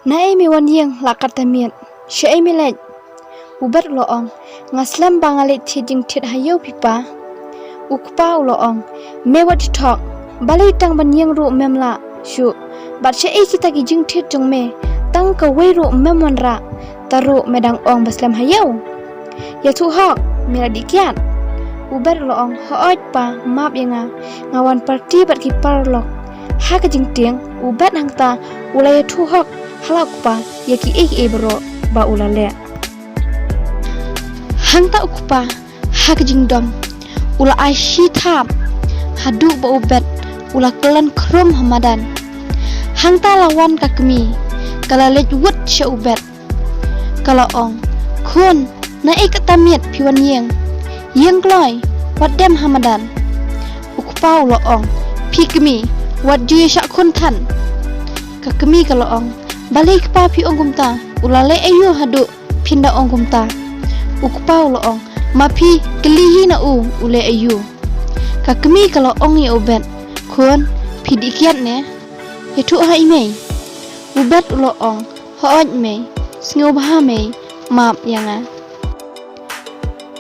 Nae mi wan yang lakar tamiat, syai mi lej. Ubat loong, ngaslam bangalit tiding tid hayo pipa. Ukpa loong, mewat tok, balai tang ban yang ru memla, syu. Bat syai kita gijing tid jong me, tang ka wei ru memwan ra, taru medang ong baslam hayo. Ya tu hok, mira dikiat. Ubat loong, hoot pa, map yanga, ngawan parti bat kipar lok. Ha ka jing tiang, ubat hangta, ulai tu hok. Halak pa yaki bro ba ulale hangta ukpa hak jingdom ula aishi thap hadu ba ubet ula kelan krom hamadan hangta lawan kakmi kala lej wut sha ubet kala ong khun na tamiat piwan yang kloi wadem hamadan ukpa ula ong pikmi wad juye sha khun than kakmi kala ong balik pa pi ongumta ulale ayu hadu pinda ongumta ukpa uloong mapi kelihi na ule ayu kakmi kalau ong ya ubet kun pidikiat ne itu ha imei ubet uloong hooj me sngoba me map yanga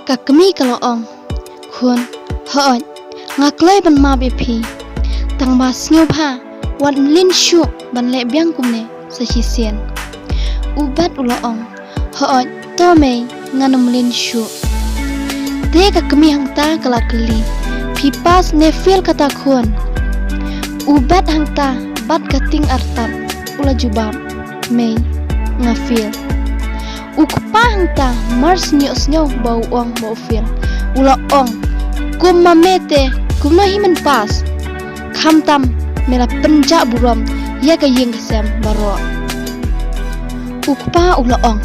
kakmi kalau ong kun hooj ngaklai ban map epi tangba sngoba wan lin shu ban le biang kumne sasisian ubat uloong hooj tome nganum lin shu te kakmi hangta kala keli pipas nefil kata khun ubat hangta bat kating artat ula jubab me ngafil ukpa hangta mars nyos bau ong bau fil ula ong kum mamete kumna himen pas khamtam mela penja buram ya ka yeng kesem baro ukpa uloong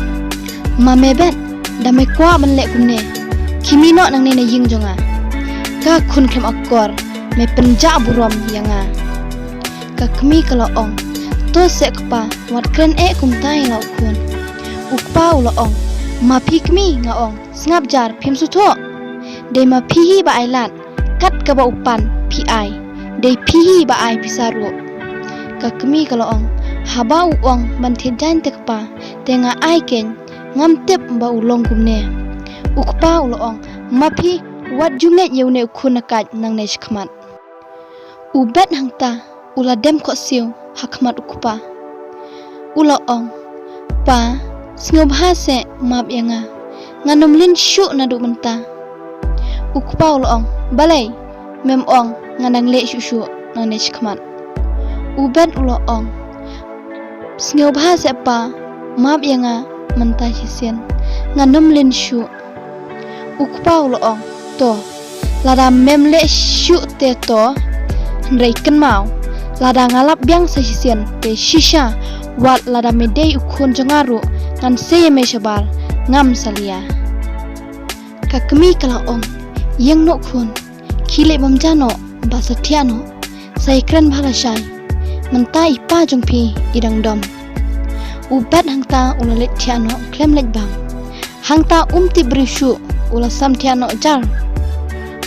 mamebet damai kwa menlek kumne kimino nang nene yeng jonga ka khun kem akor me penja buram yanga ka kmi kaloong to sekpa wat kren kumtai lau khun ukpa uloong ma pikmi ngaong snap jar phim sutho de ma phihi ba ailat kat ka ba upan pi ai de phihi ba ai pisaru kakmi kaloong haba uong banthedan tekpa tenga aiken ngamtep ba ulong kumne ukpa uloong mapi wat junget yeune khunakat nang ne shkhmat ubet hangta ula dem kho siu hakmat ukpa uloong pa sngoba se map yanga nganom lin shu nadu menta ukpa uloong balai mem ong nganang le shu nang ne shkhmat ubet uloong sngoba se pa map yanga menta hisian nganom lin shu ukpa uloong to lada memle shu te to ndrei kenmau lada ngalap biang sa hisian te shisha wat lada medei ukhon jangaru ngan seye me shabar ngam salia kakmi kalaong yang no khun khile bamjano basathiano saikran bhalashai menta ipa jongpi idang dom ubat hangta ulalet thiano klemlet bang hangta umti brishu ula sam thiano jar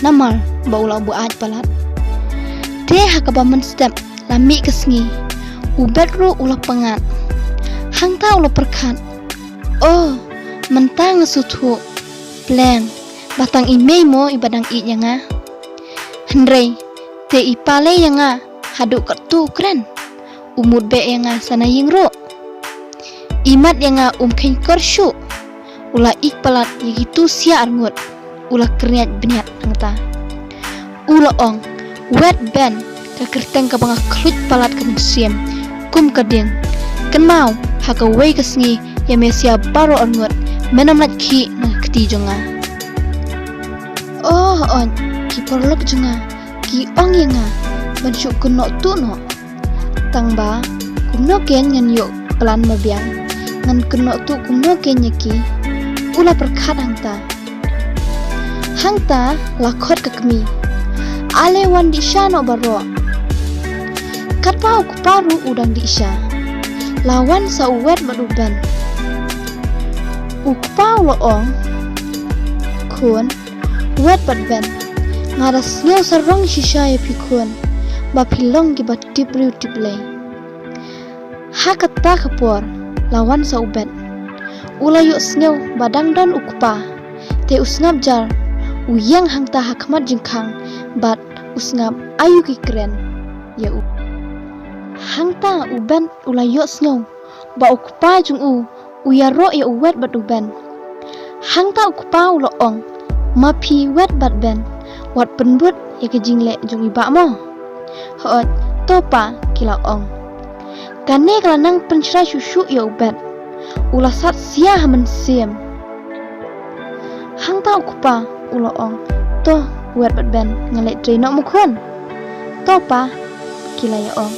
namar ba ula buat palat te hakaba men step lami kesngi ubat ru ula pengat hangta ula perkhat oh mentang suthu plan batang imei mo ibadang i yanga hendrei te ipale yanga hadu kertu kren umut be yanga sana yingro imat yanga khen korshu ula ik palat yigitu sia arngut ula kerniat beniat hangta ula ong wet ben ka kerteng ka banga khlut palat kan siem kum kading kenmau haka wei kesngi ya mesia baro arngut menamlat ki na kti jonga oh on ki porlok jonga ki ong yanga bansyuk kuno tu no tangba kumno ken ngan yo pelan mabiang ngan keno tu kumno ken yaki ula perkhat hangta lakhot kakmi ale wan di sha no baro katpa ukparu udang di sha lawan sa uwet maduban ukpa loong khun wet badben ngaras ngeu sarong shisha ya pikun ba philong ki ba tipriu tiplei ha katta khapor lawan sa ubet. Ula yuk sngew badang don ukupa. Te usngap jar uyang hangta hakmat jengkang bat usngap ayu ki keren. Ya u. Hangta uben ula yuk sngew ba ukupa jung uyaro ya uwet bat uben. Hangta ukupa ula ong mapi wet bat ben wat penbut ya ke jingle jung iba mo. Hoot topa kila ong. Kane kelanang pencerai susu ya ubet. Ula sat sia hamen siem. Hangta ukupa ula ong to wet bat ben ngalek dreno mukun. Topa kila ya ong.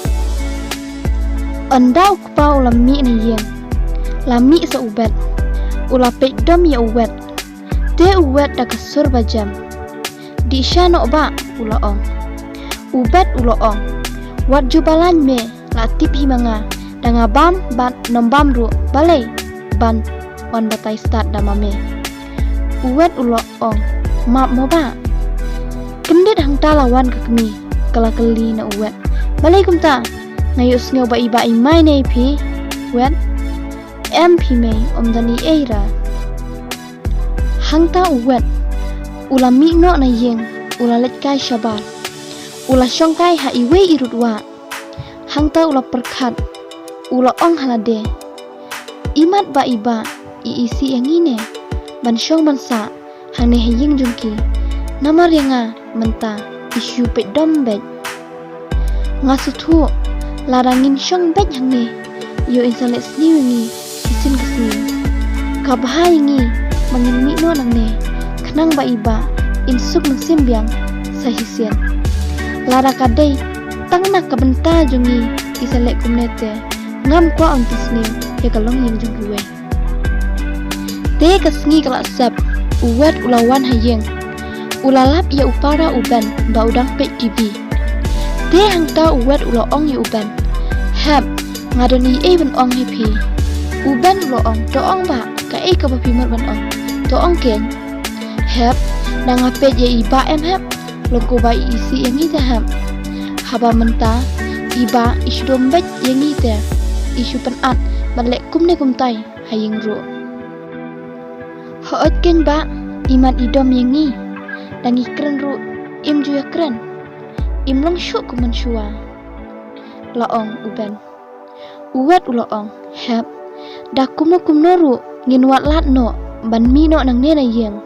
Anda ukupa ula mi na yeng. La mi sa ubet. Ula pek dom ya uwet. Te uwet da kasur bajam. Di isya no ba ula ong. Ubet ula ong. Wat jubalan me la tip himanga. Da ngabam bat nombam ru balai ban wan batai start da mame. Uwet ula ong. Map mo ba? Kendit hangta lawan ke kemi. Kala keli na uwet. Balai kumta. Ngayus ngau ba iba imai na ipi. Wet. Em pi mei omdani eira. Hangta uwet. Ula mi no na yeng. Ula let kai syabar. Ula syongkai ha iwe irut wa. Hangta ula perkat. Ula ong halade. Imat ba iba. Iisi yang ini. Ban syong bansa. Hang ne yeng jungki. Namar yang menta. Isu pet dombet. Ngasutu. Larangin syong bet hang ne. Yo insalet sni wengi. Isin kesni. Kabha yengi. Mangin mi no nang ne. Kenang ba iba. Insuk mengsimbiang. Sahisian. Lara kadai. Tang nak kabenta jungi. Isalek kumnete. Ngam kwa ang tisni. Ya kalong yang jung uwe. Te kasngi kalak sep. Uwet ulawan hayeng. Ulalap ya upara uban. Ba udang pek TV. Te hangta uwet ula ong ya uban. Hep. Ngadoni ben ong hepi. Uban ula ong. Do ong ba. Ka kabapimot ban ong. Do ong ken. Hep. Nang apet ya iba em hep. Loko ba isi yang ita hep. Haba menta. Iba isu dombet yang ita. Isu penat balek kumne kumtai hayeng ru. Hoot ken ba iman idom yengi dan ikren ru im juya kren. Im long syuk kuman syua. Laong uben. Uwet ulaong hep. Da kumno ru nginwat lat no ban mi no nang nena yeng.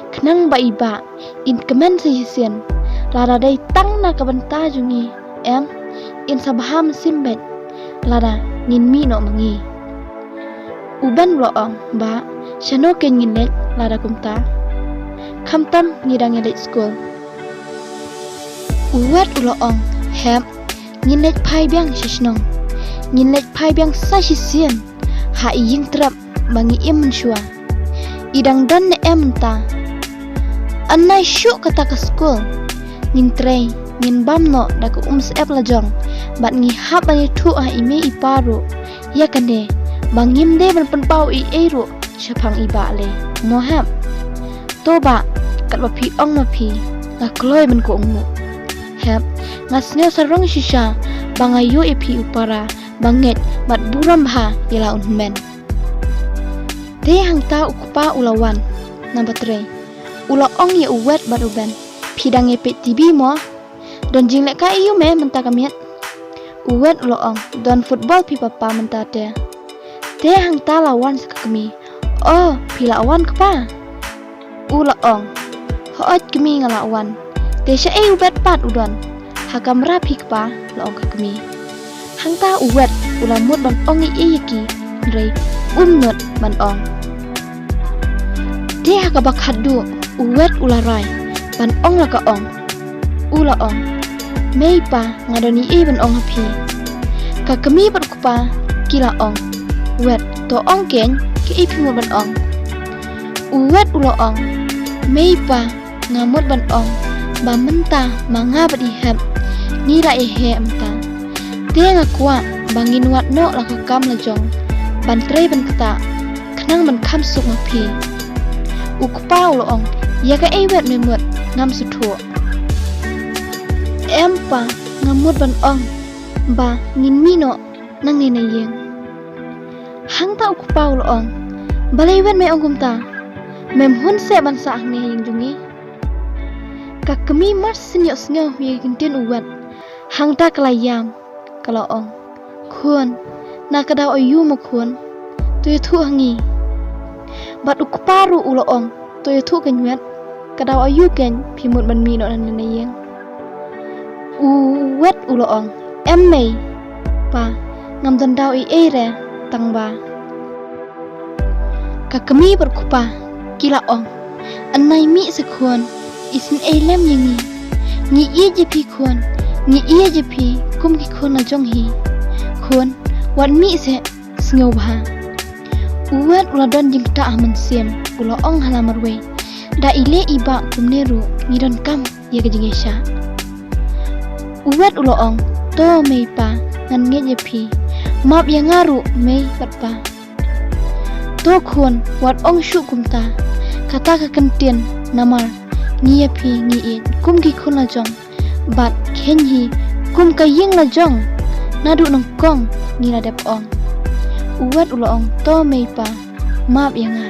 Kenang ba iba in kemen sehisian. Lara dai tang na kabenta jungi em in sabaham simbet. Lara ngin mi no mangi. Uban loong ba syano ken nginet lara kumta. Kamtam ngidang ngilet school. Uwet uloong hep nginet pai biang shisnong. Nginet pai biang sahisian. Ha iying trap bangi im mensyua. Idang dan ne em ta. Anai syuk kata ke school. Ngin trei ngin bam no da ku sep lajong. Bat ngi hap ani tu ha ime iparu. Ya kane bangim de ban penpau i eru syapang iba le. Mo hap. Toba kat bapi ong mapi. Ngak kloy ban ku ongmu. Hep ngasne sarong shisha bangayo epi upara banget bat buram ha yala unmen. Te hangta ukupa ulawan. Number 3. Ula ong ya uwet bat uben. Pidang epet TV mo. Don jing lek ka iyu me menta kamiet. Uwet ula ong don football pi papa menta te. Te hangta lawan sekakami. Oh, pila awan kepa. Ula ong. Hoot kami ngalawan. Te sya ubet pat udon. Hakam rapi kepa laong kakami. Hangta uwet ulamut ban ong i yaki. Ndrei umnut ban ong. Te hakabak hadu uwet ularai ban ong laka ong. Ula ong. Meipa ngadoni ban ong hapi. Kakami bat kupa kila ong. Uwet to ong ken ke ipimu ban ong. Uwet ula ong. Meipa ngamut ban ong. Ba menta manga bat ihep. Nira ehe emta. Te ngakwa bangin wat no laka kam lajong. Ban trei ban kata. Kenang ban kam suk mapi. Ukupa ula ong. Ya ka wet memut ngam sutu. Empa ngamut ban ong. Ba ngin mino nang nena yeng. hang ta ku pau lo ong balai wen me ong kum ta mem hun se ban sa ne ying jungi ka kemi mar sinyo sngo mi gintin uwat hang ta kalayam kala ong khun na kada oyu mo khun tu thu hangi bat ku paru ulo ong tu thu kan wet kada oyu ken phimut ban mi no nan ne yeng uwat ulo ong em mei pa ngam dan dau I re tang ba ka kemi berkupa kila ong anai mi sekhon isin lem yengi ni ye je pi khon ni ye je pi kum ki khon na jong hi khon wan mi se sngo ba uwat uladon jing ta man siem ulo ong halamar we da ile iba kumne ru ni don kam ye ge jingesha uwat ulo ong to mei pa ngan nge je pi map yang ngaru mei pat pa to khon wat ong shu kumta kata ka kentien namar ngi pi ngi in kum ki khon la jong bat khen hi kum ka ying la jong nadu nong kong ngi la dep ong uwat ulo ong to mei pa map yang nga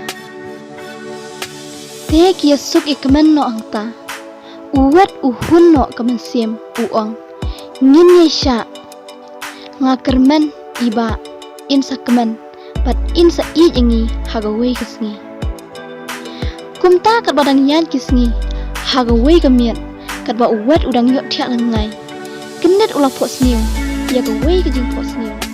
te ki suk ikmen no ang ta uwat uhun no kamen siem u ong ngin ye sha nga kermen iba in sakmen pat in sa I ingi hagaway kisngi kumta kat badang yan kisngi hagaway kamiat kat ba uwat udang yok tiak langai kenet ula pot sniu ya gaway kejing pot sniu